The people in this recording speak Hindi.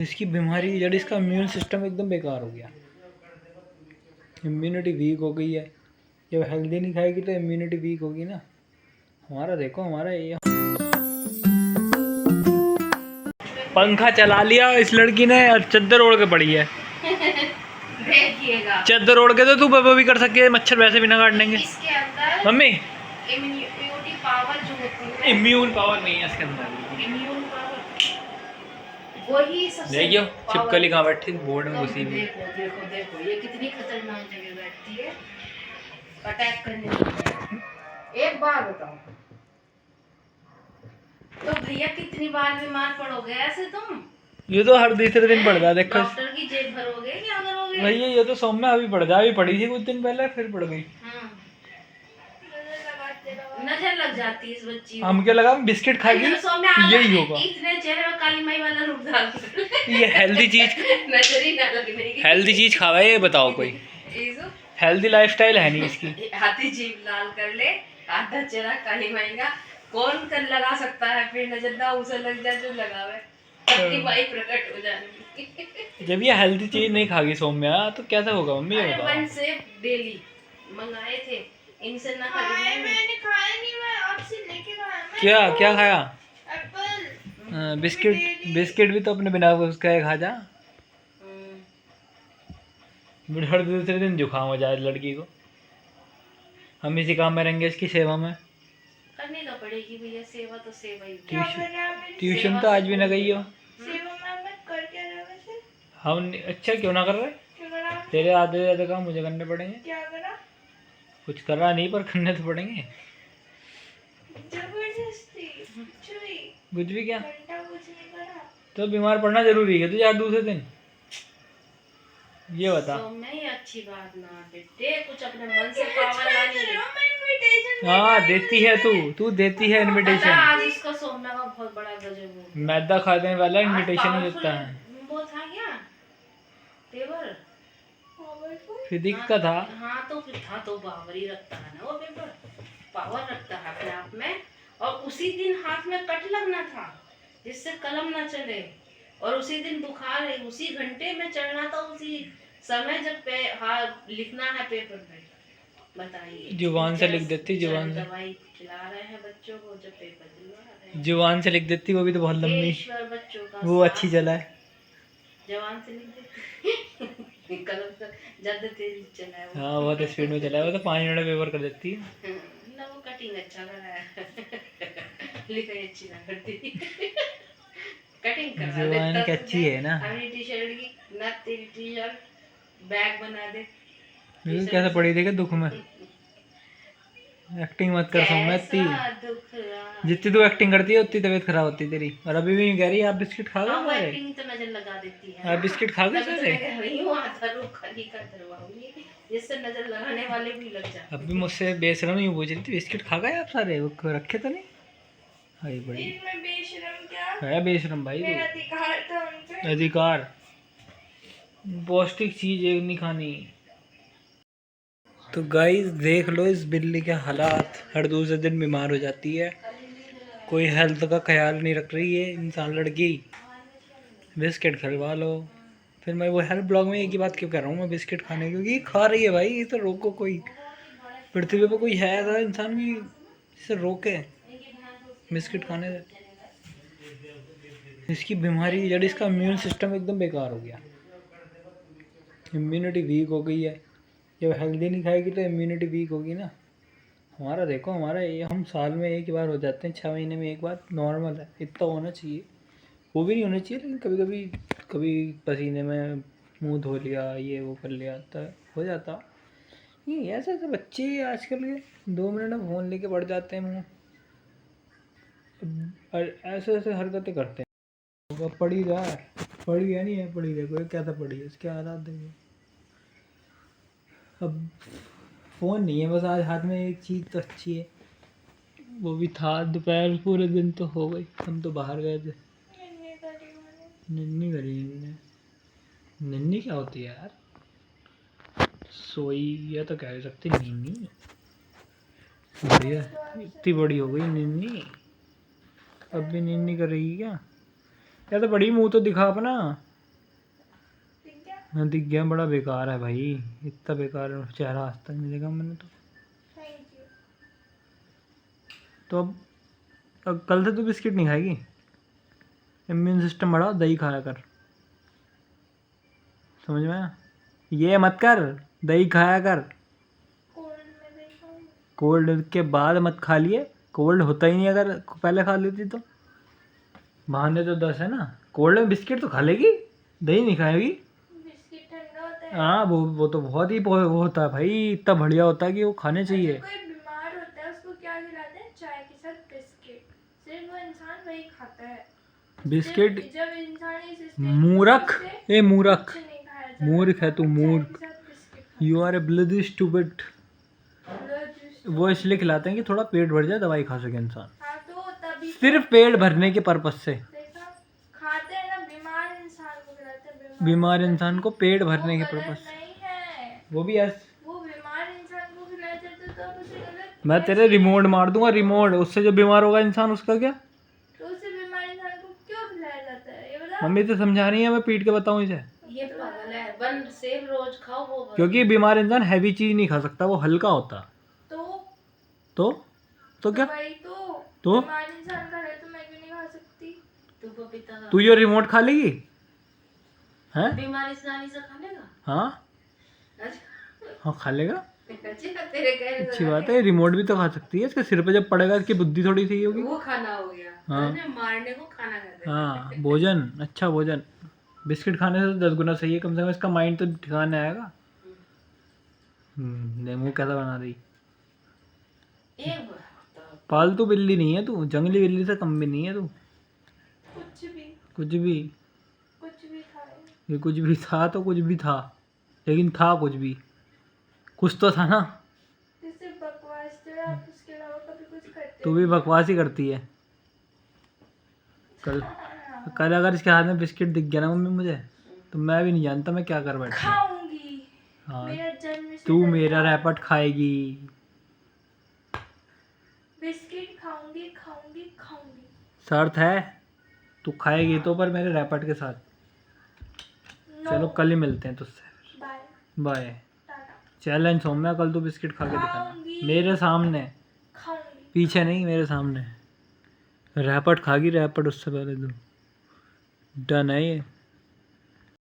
इसकी बीमारी जब इसका इम्यून सिस्टम एकदम बेकार हो गया, इम्यूनिटी वीक हो गई है। जब हेल्दी नहीं खाएगी तो इम्यूनिटी वीक होगी ना। हमारा देखो, हमारा ये पंखा चला लिया इस लड़की ने और चद्दर ओढ़ के पड़ी है। देखिएगा, चद्दर ओढ़ के तो तू बबा भी कर सकती है, मच्छर वैसे भी ना काट देंगे। इसके अंदर मम्मी इम्यूनिटी पावर जो होती है, इम्यून पावर नहीं है इसके अंदर, इम्यून पावर वही सबसे। देखियो छिपकली कहाँ बैठी बोर्ड में घुसी हुई। देखो देखो देखो ये कितनी खतरनाक जगह बैठती है अटैक करने के। एक बार बताओ तो भैया कितनी बार बीमार पड़ोगे ऐसे तुम? ये तो हर दूसरे दिन पड़ जाए। देखो डॉक्टर की जेब भरोगे क्या करोगे भैया? ये तो सौम्य अभी पड़ जा, अभी पड़ी थी कुछ दिन पहले फिर पड़ गई। नजर लग जाती है इस बच्ची को। हम क्या लगा बिस्किट खाएगी यही होगा। इतने चेहरे में काली माई वाला रूप डाल। ये हेल्दी चीज नजर ही ना लगने की। हेल्दी चीज खावा ये बताओ कोई? हेल्दी लाइफस्टाइल है नहीं इसकी। हाथी जीभ लाल कर ले, आधा चेहरा काली माई का कौन कर लगा सकता है? फिर नजर ना उसे लग जाए जो लगावे, काली माई प्रकट हो जाएगी। जब ये हेल्दी चीज नहीं खागी सौम्या तो कैसा होगा मम्मी? ये बताओ। वन से डेली मंगाए थे इनसे ना खाया। मैंने खाया नहीं, मैं आपसे लेके खाया। क्या क्या खाया? एप्पल। बिस्किट बिस्किट भी तो अपने बिना उसका खा जा। हर दूसरे दिन जुकाम हो जाए लड़की को। हम इसी काम में रहेंगे, इसकी सेवा में करनी तो पड़ेगी भैया। सेवा तो सेवा ही। ट्यूशन तो आज भी ना गई हो। सेवा में कर क्या रहा वैसे? हम अच्छा क्यों ना कर रहे? तेरे आधे आधे काम मुझे करने पड़ेंगे। क्या करा? कुछ कर रहा नहीं पर करने तो पड़ेंगे जबरदस्ती। कुछ भी क्या? कुछ नहीं करा तो बीमार पड़ना जरूरी है तुझे आज दूसरे दिन? ये बता। तो मैं अच्छी बात ना बेटे, कुछ अपने मन से पावर लानी है। हाँ देती है तू देती है इनविटेशन। आज इसका सोमना का बहुत बड़ा गजब हो गया। मैदा खाने वाला इनविटेशन ही देता है। वो था क्या पेपर? फिजिक्स का था। हाँ तो फिर था तो पावर ही रखता है ना वो पेपर, पावर रखता है अपने आप में। और उसी दिन हाथ में कट लगना था जिससे कलम ना चले, और उसी दिन बुखार है उसी घंटे में चढ़ना था, उसी समय जब लिखना है पेपर में। बताइए जुबान से लिख देती, जुबान से दवाई खिला रहे हैं बच्चों को जब पेपर दिलवा रहे हैं। जुबान से लिख देती, वो भी तो बहुत लंबी। बच्चों का वो अच्छी चला है। जवान से लिख देती कलम से ज्यादा तेज चला है। हाँ बहुत स्पीड में चला है वो तो 5 मिनट में पेपर कर देती है ना। वो कटिंग अच्छा कर रहा है लिखाई अच्छी ना करती कटिंग करवा जुबान की अच्छी है ना। अपनी टी शर्ट की ना, तेरी टी शर्ट बैग बना दे। कैसे पड़ी थी दुख में? एक्टिंग मत कर सौम्या इतनी। जितनी तू एक्टिंग करती है उतनी तबीयत खराब होती है तेरी। और अभी भी कह रही है आप बिस्किट खा गए सारे? एक्टिंग तो नजर लगा देती है। आप बिस्किट खा गए सारे? जिससे नजर लगाने वाले भी लग जाते। अभी मुझसे बेशरम ही पूछ रही थी बिस्किट खा गए आप सारे? वो रखे तो नहीं? हाय बड़ी बेशरम क्या है? बेशरम भाई मेरा अधिकार था उनपे। अधिकार पौष्टिक चीज नहीं खानी। तो गाइस देख लो इस बिल्ली के हालात, हर दूसरे दिन बीमार हो जाती है, कोई हेल्थ का ख्याल नहीं रख रही है इंसान लड़की। बिस्किट खिलवा लो। फिर मैं वो हर ब्लॉग में एक ही बात क्यों कर रहा हूँ मैं बिस्किट खाने, क्योंकि खा रही है भाई, ये तो रोको कोई। पृथ्वी पे कोई है ऐसा इंसान भी इसे रोके बिस्किट खाने से? इसकी बीमारी जब इसका इम्यून सिस्टम एकदम बेकार हो गया, इम्यूनिटी वीक हो गई है। जब हेल्दी नहीं खाएगी तो इम्यूनिटी वीक होगी ना। हमारा देखो, हमारा ये हम साल में एक ही बार हो जाते हैं, 6 महीने में एक बार नॉर्मल है, इतना होना चाहिए। वो भी नहीं होना चाहिए लेकिन कभी कभी कभी पसीने में मुंह धो लिया, ये वो कर लिया तो हो जाता। ये ऐसे ऐसे बच्चे आजकल के 2 मिनट में फ़ोन लेके बढ़ जाते हैं मुँह, और ऐसे ऐसे हरकतें करते हैं। पड़ी रहा है, पड़ी है नहीं है, पड़ी देखो क्या था, पड़ी है इसके हालात देखो। अब फ़ोन नहीं है बस आज हाथ में, एक चीज़ तो अच्छी है वो भी था दोपहर, पूरे दिन तो हो गई, हम तो बाहर गए थे। नन्नी करी हमने। नन्नी क्या होती है यार? सोई या तो कह सकते नन्नी। बढ़िया इतनी बड़ी हो गई नन्नी, अब भी नन्नी कर रही क्या? या तो बड़ी मुंह तो दिखा अपना। दिख गया, बड़ा बेकार है भाई, इतना बेकार चेहरा आज तक नहीं देखा मैंने तो। तो अब कल से तू बिस्किट नहीं खाएगी, इम्यून सिस्टम बढ़ाओ, दही खाया कर, समझ में आया? ये मत कर, दही खाया कर। कोल्ड के बाद मत खा लिए, कोल्ड होता ही नहीं अगर पहले खा लेती तो। बहाने तो 10 है ना। कोल्ड में बिस्किट तो खा लेगी, दही नहीं खाएगी। हाँ वो तो बहुत ही वो होता है भाई, इतना बढ़िया होता है कि वो खाने चाहिए। कोई बीमार होता है उसको क्या खिलाते हैं? चाय के साथ बिस्किट, सिर्फ वो इंसान वही खाता है बिस्किट। जब इंसान मूर्ख, ए मूर्ख, मूर्ख है तू, मूर्ख। You are a bloody stupid. वो इसलिए खिलाते हैं कि थोड़ा पेट भर जाए, दवाई खा सके इंसान। हाँ, तो तभी सिर्फ पेट भरने के पर्पज से खाते हैं ना, बीमार इंसान को खिलाते हैं। बीमार इंसान को पेट भरने के पर्पज से, वो भी वो बीमार इंसान को खिलाया जाता है, तो उसे गलत। मैं तेरे रिमोट मार दूंगा, रिमोट। उससे जो बीमार होगा इंसान, उसका क्या? तो उसे बीमार इंसान को क्यों खिलाया जाता है, ये बता। मम्मी तो समझा रही है, मैं पीट के बताऊं इसे? ये पागल है। बन सेब रोज खाओ, वो क्योंकि बीमार इंसान हैवी चीज नहीं खा सकता, वो हल्का होता। तो क्या? तो बीमार इंसान का है तो मैं क्यों नहीं खा सकती? तू ये रिमोट खा लेगी हैं? बीमार इंसान से खा लेगा? हाँ हाँ, खा लेगा। तेरे कहने अच्छी बात है, रिमोट भी तो खा सकती है। इसके सिर पे जब पड़ेगा, इसकी बुद्धि थोड़ी सही होगी। वो खाना हो गया। हाँ मारने को खाना कहते हैं। हाँ, भोजन, अच्छा भोजन। बिस्किट खाने से 10 गुना सही है, कम से कम इसका माइंड तो ठिकाने आएगा। मुँह कैसा बना रही। पालतू बिल्ली नहीं है तू, जंगली बिल्ली से कम भी नहीं है तू। कुछ भी ये कुछ भी था तो कुछ भी था, लेकिन था कुछ भी, कुछ तो था ना। तू भी बकवास ही करती है। कल अगर इसके हाथ में बिस्किट दिख गया ना मम्मी मुझे, तो मैं भी नहीं जानता मैं क्या कर बैठा। हाँ, तू मेरा रैपट खाएगी। बिस्किट खाऊंगी खाऊंगी खाऊंगी। शर्त है, तू खाएगी तो, पर मेरे रैपट के साथ। चलो कल ही मिलते हैं तुझसे। बाय। चैलेंज सौम्या, कल तू बिस्किट खा के दिखाना मेरे सामने, पीछे नहीं, मेरे सामने। रैपट खागी, रैपट उससे पहले तू। डन है ये।